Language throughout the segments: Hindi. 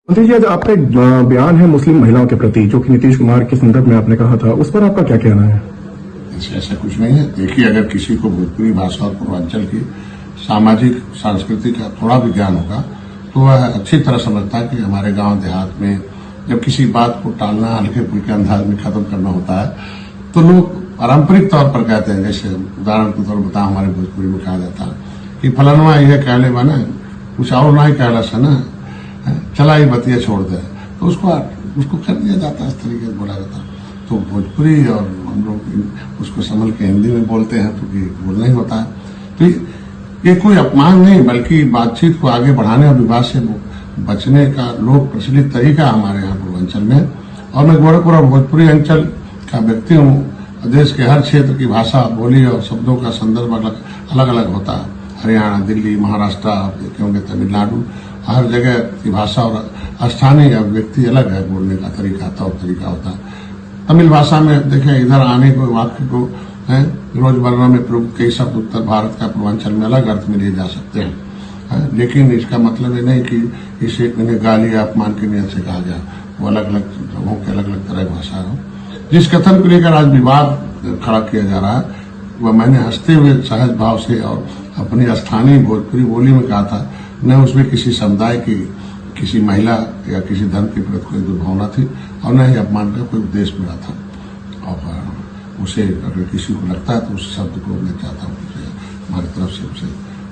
मंत्री जी, आज आपका एक बयान है मुस्लिम महिलाओं के प्रति जो कि नीतीश कुमार के संदर्भ में आपने कहा था, उस पर आपका क्या कहना है? ऐसा कुछ नहीं है। देखिए, अगर किसी को भोजपुरी भाषा और पूर्वांचल की सामाजिक सांस्कृतिक का थोड़ा भी ज्ञान होगा तो वह अच्छी तरह समझता है कि हमारे गांव देहात में जब किसी बात को टालना, हल्के फुल्के अंदाज में खत्म करना होता है तो लोग पारंपरिक तौर पर कहते हैं। जैसे उदाहरण के तौर पर बताओ, हमारे भोजपुरी में कहा जाता है कि फलनवा यह कहले बना कुछ और ना ही कहला सना, चला ही बतिया छोड़ दे, तो उसको कर दिया जाता है, इस तरीके से बोला जाता है। तो भोजपुरी और हम लोग उसको संभल के हिंदी में बोलते हैं तो बोलना ही होता है। तो ये कोई अपमान नहीं, बल्कि बातचीत को आगे बढ़ाने और विवाद से बचने का लोक प्रचलित तरीका हमारे यहाँ पूर्वांचल में। और मैं गोरखपुर और भोजपुरी अंचल का व्यक्ति हूँ। देश के हर क्षेत्र की भाषा, बोली और शब्दों का संदर्भ अलग अलग होता है। हरियाणा, दिल्ली, महाराष्ट्र, क्योंकि तमिलनाडु, हर जगह की भाषा और स्थानीय व्यक्ति अलग है, बोलने का तरीका, तौर तरीका होता है। तमिल भाषा में देखें, इधर आने को वाक्य को रोजमर्रा में प्रयुक्त कई शब्द उत्तर भारत का पूर्वांचल में अलग अर्थ में लिए जा सकते हैं। लेकिन इसका मतलब ये नहीं कि इसे इन्हें गाली या अपमान की नीयत से कहा जाए। वो अलग अलग लोगों की अलग अलग तरह की भाषा हो। जिस कथन को लेकर आज विवाद खड़ा किया जा रहा है वह मैंने हंसते हुए सहज भाव से और अपनी स्थानीय भोजपुरी बोली में कहा था। न उसमें किसी समुदाय की, किसी महिला या किसी धर्म के प्रति कोई दुर्भावना थी और न ही अपमान का कोई उद्देश्य मिला था। और उसे अगर किसी को लगता है तो उस शब्द को मैं चाहता हूँ हमारी तरफ से उसे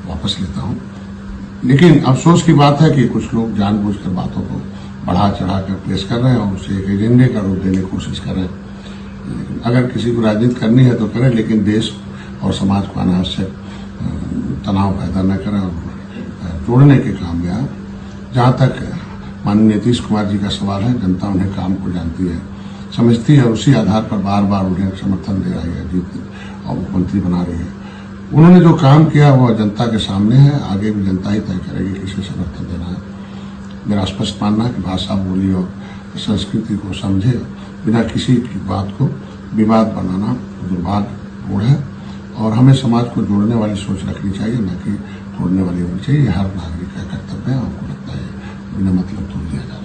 वापस लेता हूँ। लेकिन अफसोस की बात है कि कुछ लोग जानबूझकर बातों को बढ़ा चढ़ा कर पेश कर रहे हैं और उसे एक एजेंडे का रूप देने की कोशिश कर रहे हैं। अगर किसी को राजनीति करनी है तो करें, लेकिन देश और समाज को अनावश्यक तनाव पैदा न करें और जोड़ने के काम में आए। जहां तक माननीय नीतीश कुमार जी का सवाल है, जनता उन्हें काम को जानती है, समझती है, उसी आधार पर बार बार उन्हें समर्थन दे रही है, जीत और मुख्यमंत्री बना रही है। उन्होंने जो काम किया वह जनता के सामने है, आगे भी जनता ही तय करेगी किसे समर्थन देना है। मेरा स्पष्ट मानना है कि भाषा, बोली और संस्कृति को समझे बिना किसी की बात को विवाद बनाना दुर्भाग्यपूर्ण है और हमें समाज को जोड़ने वाली सोच रखनी चाहिए, न कि तोड़ने वाली होनी चाहिए। हर नागरिक का कर्तव्य है। हमको लगता है बिना मतलब तोड़ दिया जाए।